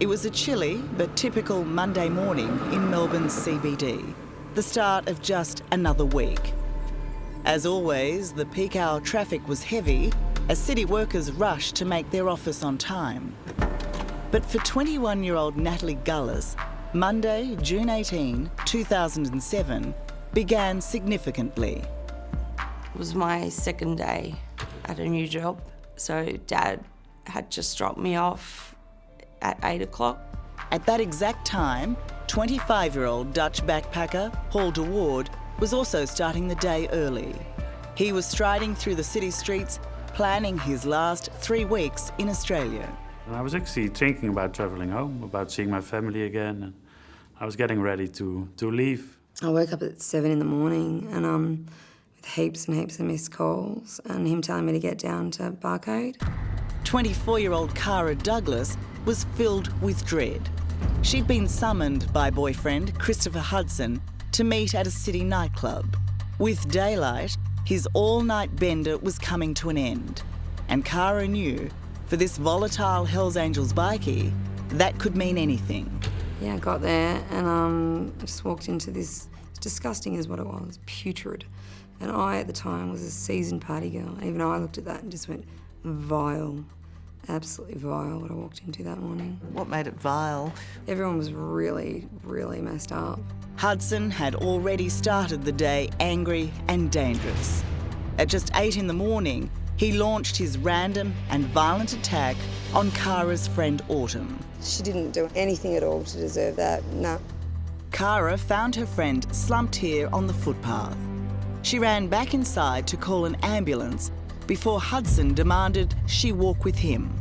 It was a chilly but typical Monday morning in Melbourne's CBD, the start of just another week. As always, the peak hour traffic was heavy as city workers rushed to make their office on time. But for 21-year-old Natalie Gullace, Monday, June 18, 2007, began significantly. It was my second day at a new job, so Dad had just dropped me off at 8 o'clock. At that exact time, 25-year-old Dutch backpacker Paul de Waard was also starting the day early. He was striding through the city streets, planning his last 3 weeks in Australia. I was actually thinking about travelling home, about seeing my family again, and I was getting ready to leave. I woke up at 7 in the morning and with heaps and heaps of missed calls and him telling me to get down to Barcode. 24-year-old Kaera Douglas was filled with dread. She'd been summoned by boyfriend Christopher Hudson to meet at a city nightclub. With daylight, his all-night bender was coming to an end. And Kaera knew, for this volatile Hells Angels bikie, that could mean anything. Yeah, I got there and I just walked into this, disgusting is what it was, putrid. And I, at the time, was a seasoned party girl. Even I looked at that and just went, vile. Absolutely vile what I walked into that morning. What made it vile? Everyone was really, really messed up. Hudson had already started the day angry and dangerous. At just 8 in the morning, he launched his random and violent attack on Kaera's friend Autumn. She didn't do anything at all to deserve that, no. Kaera found her friend slumped here on the footpath. She ran back inside to call an ambulance before Hudson demanded she walk with him.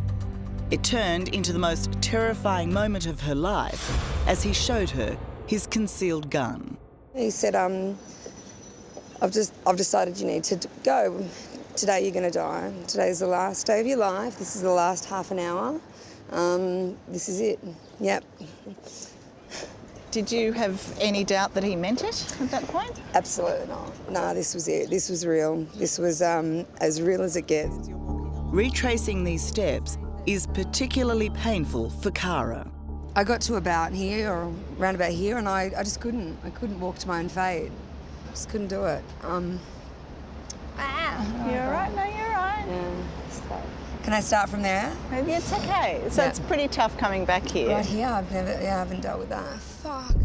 It turned into the most terrifying moment of her life as he showed her his concealed gun. He said, I've decided you need to go. Today you're going to die. Today's the last day of your life. This is the last half an hour. This is it. Yep. Did you have any doubt that he meant it at that point? Absolutely not. No, this was it. This was real. This was as real as it gets. Retracing these steps is particularly painful for Kaera. I got to about here, or round about here, and I just couldn't. I couldn't walk to my own fate. Just couldn't do it. You're all right? No, you're all right. Yeah. Can I start from there? Maybe it's okay. So it's pretty tough coming back here. Right here, I haven't dealt with that. Fuck.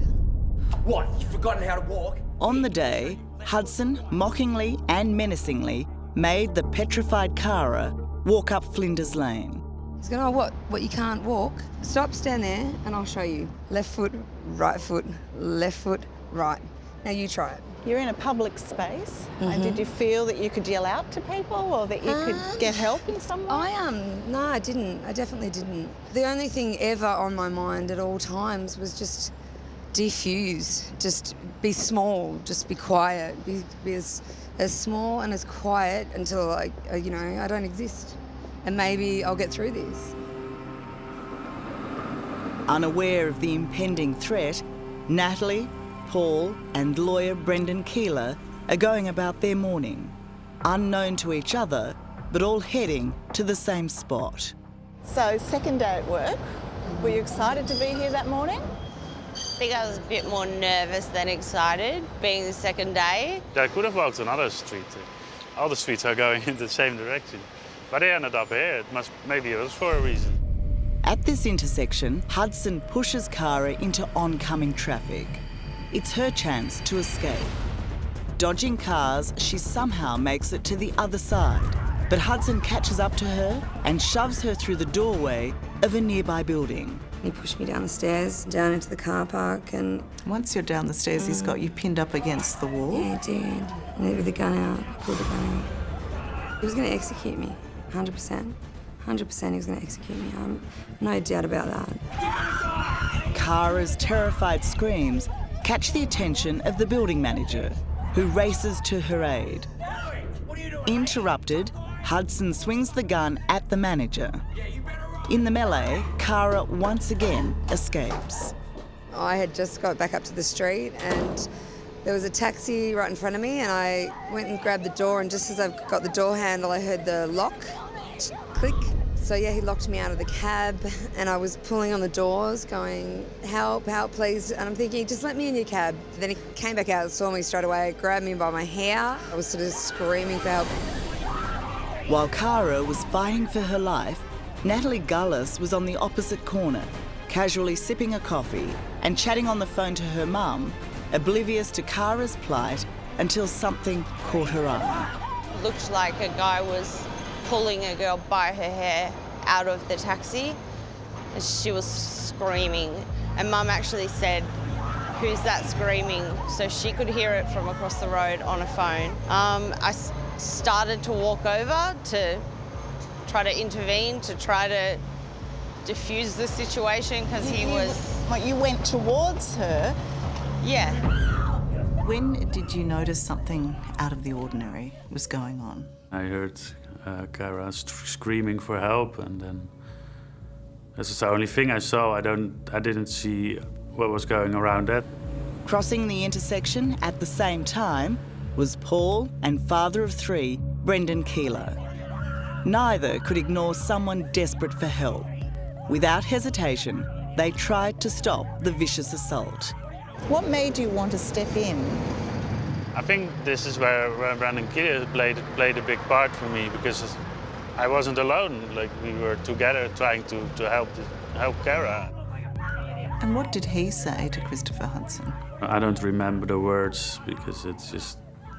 What, you've forgotten how to walk? On the day, Hudson mockingly and menacingly made the petrified Kaera walk up Flinders Lane. He's going, oh, what, you can't walk? Stop, stand there, and I'll show you. Left foot, right, Now you try it. You're in a public space. And did you feel that you could yell out to people or that you could get help in some way? No, I didn't. I definitely didn't. The only thing ever on my mind at all times was just defuse, just be small, just be quiet, be as small and as quiet until I don't exist. And maybe I'll get through this. Unaware of the impending threat, Natalie, Paul and lawyer Brendan Keilar are going about their morning, unknown to each other, but all heading to the same spot. So, second day at work. Were you excited to be here that morning? I think I was a bit more nervous than excited, being the second day. I could have walked another street. All the streets are going in the same direction. But I ended up here. Maybe it was for a reason. At this intersection, Hudson pushes Kaera into oncoming traffic. It's her chance to escape. Dodging cars, she somehow makes it to the other side. But Hudson catches up to her and shoves her through the doorway of a nearby building. He pushed me down the stairs, down into the car park, and... Once you're down the stairs, he's got you pinned up against the wall? Yeah, he did. And then with the gun out, I pulled the gun out. He was going to execute me, 100%. 100% he was going to execute me. No doubt about that. Kaera's terrified screams catch the attention of the building manager, who races to her aid. Interrupted, Hudson swings the gun at the manager. In the melee, Kaera once again escapes. I had just got back up to the street and there was a taxi right in front of me, and I went and grabbed the door, and just as I got the door handle, I heard the lock click. So yeah, he locked me out of the cab and I was pulling on the doors going, help, help, please. And I'm thinking, just let me in your cab. Then he came back out, saw me straight away, grabbed me by my hair. I was sort of screaming for help. While Kaera was fighting for her life, Natalie Gullace was on the opposite corner, casually sipping a coffee and chatting on the phone to her mum, oblivious to Kaera's plight until something caught her eye. Looked like a guy was pulling a girl by her hair out of the taxi. And she was screaming. And Mum actually said, "Who's that screaming?" So she could hear it from across the road on a phone. I started to walk over to try to intervene, to try to diffuse the situation because he was... You went towards her? Yeah. When did you notice something out of the ordinary was going on? I heard Kaera screaming for help, and then that's the only thing I saw. I didn't see what was going around that. Crossing the intersection at the same time was Paul and father of 3, Brendan Keilar. Neither could ignore someone desperate for help. Without hesitation, they tried to stop the vicious assault. What made you want to step in? I think this is where Brendan Keilar played a big part for me, because I wasn't alone. Like, we were together trying to help Kaera. And what did he say to Christopher Hudson? I don't remember the words because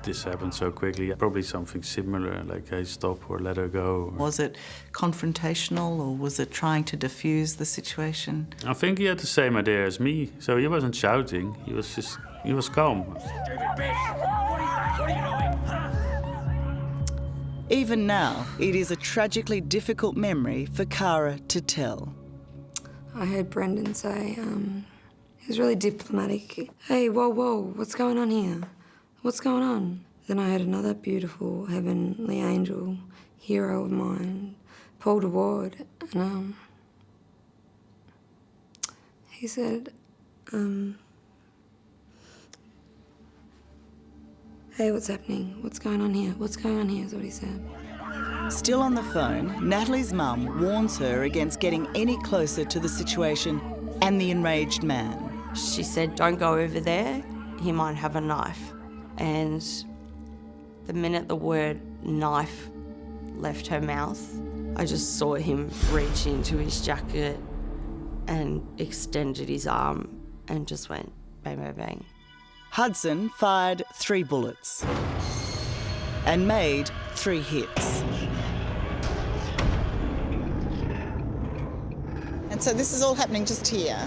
this happened so quickly. Probably something similar, like, hey, stop or let her go. Was it confrontational or was it trying to diffuse the situation? I think he had the same idea as me, so he wasn't shouting. He was calm. Even now, it is a tragically difficult memory for Kaera to tell. I heard Brendan say, he was really diplomatic. Hey, whoa, whoa, what's going on here? What's going on? Then I heard another beautiful heavenly angel, hero of mine, Paul to Waard, and he said, hey, what's happening? What's going on here? What's going on here is what he said. Still on the phone, Natalie's mum warns her against getting any closer to the situation and the enraged man. She said, "Don't go over there, he might have a knife." And the minute the word knife left her mouth, I just saw him reach into his jacket and extended his arm and just went bang, bang, bang. Hudson fired 3 bullets and made 3 hits. And so this is all happening just here?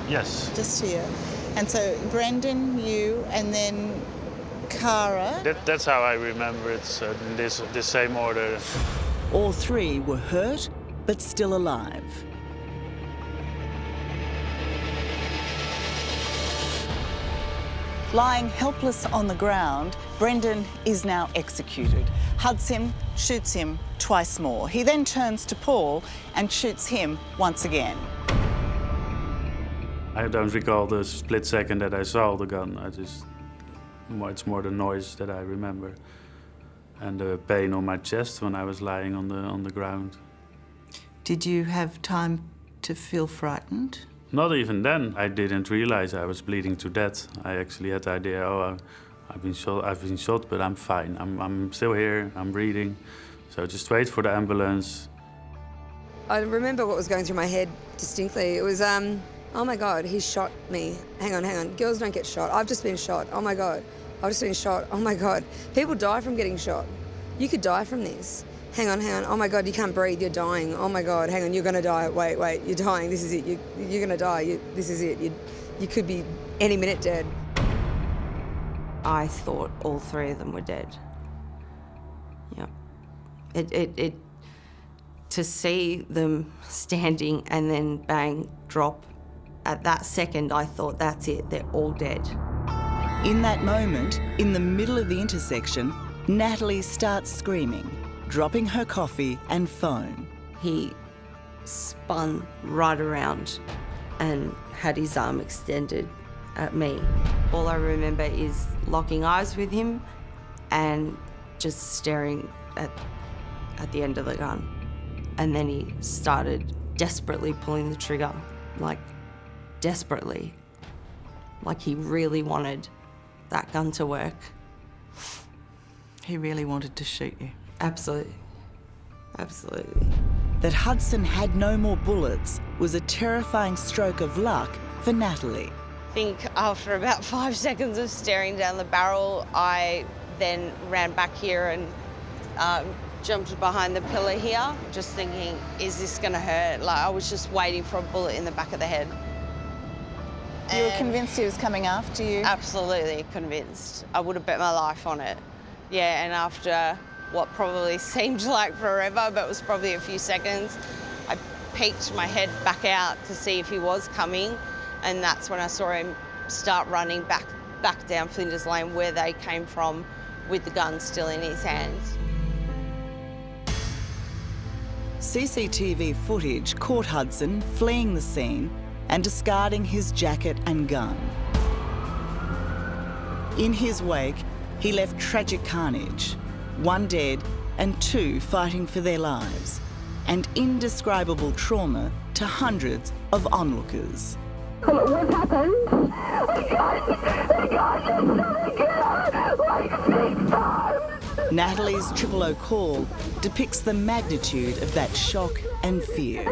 Yes. Just here. And so Brendan, you, and then Kaera. That's how I remember it, in this same order. All 3 were hurt, but still alive. Lying helpless on the ground, Brendan is now executed. Hudson shoots him twice more. He then turns to Paul and shoots him once again. I don't recall the split second that I saw the gun. It's more the noise that I remember, and the pain on my chest when I was lying on the ground. Did you have time to feel frightened? Not even then. I didn't realize I was bleeding to death. I actually had the idea, oh, I've been shot, but I'm fine. I'm still here, I'm breathing. So just wait for the ambulance. I remember what was going through my head distinctly. It was, oh my God, he shot me. Hang on. Girls don't get shot. I've just been shot. Oh my God. I've just been shot. Oh my God. People die from getting shot. You could die from this. Hang on. Oh my God, you can't breathe, you're dying. Oh my God, hang on, you're gonna die. Wait, you're dying, this is it. You're gonna die, this is it. You could be any minute dead. I thought all 3 of them were dead. Yep. It to see them standing and then bang, drop, at that second I thought, that's it, they're all dead. In that moment, in the middle of the intersection, Natalie starts screaming, dropping her coffee and phone. He spun right around and had his arm extended at me. All I remember is locking eyes with him and just staring at the end of the gun And then he started desperately pulling the trigger, like desperately. Like he really wanted that gun to work. He really wanted to shoot you. Absolutely. Absolutely. That Hudson had no more bullets was a terrifying stroke of luck for Natalie. I think after about 5 seconds of staring down the barrel, I then ran back here and jumped behind the pillar here, just thinking, is this gonna hurt? Like, I was just waiting for a bullet in the back of the head. You were convinced he was coming after you? Absolutely convinced. I would have bet my life on it. Yeah, and after what probably seemed like forever, but was probably a few seconds, I peeked my head back out to see if he was coming, and that's when I saw him start running back down Flinders Lane where they came from with the gun still in his hands. CCTV footage caught Hudson fleeing the scene and discarding his jacket and gun. In his wake, he left tragic carnage, 1 dead and 2 fighting for their lives, and indescribable trauma to hundreds of onlookers. What happened? I got like 6 times. Natalie's 000 call depicts the magnitude of that shock and fear.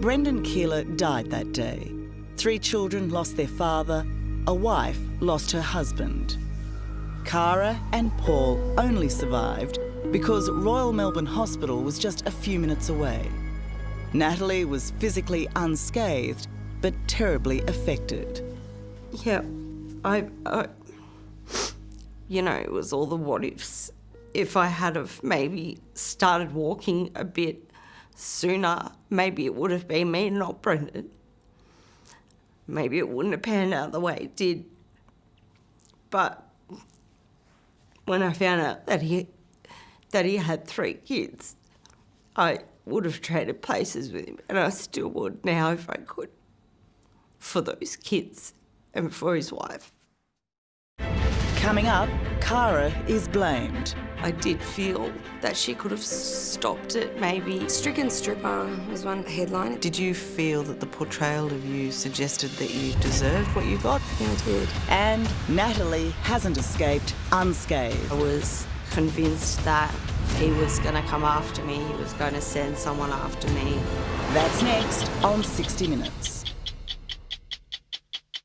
Brendan Keilar died that day. 3 children lost their father, a wife lost her husband. Kaera and Paul only survived because Royal Melbourne Hospital was just a few minutes away. Natalie was physically unscathed, but terribly affected. Yeah, I you know, it was all the what ifs. If I had have maybe started walking a bit sooner, maybe it would have been me, not Brendan. Maybe it wouldn't have panned out the way it did. But when I found out that he had 3 kids, I would have traded places with him, and I still would now if I could, for those kids and for his wife. Coming up, Kaera is blamed. I did feel that she could have stopped it, maybe. Stricken stripper was one headline. Did you feel that the portrayal of you suggested that you deserved what you got? Yeah, I did. And Natalie hasn't escaped unscathed. I was convinced that he was going to come after me, he was going to send someone after me. That's next on 60 Minutes.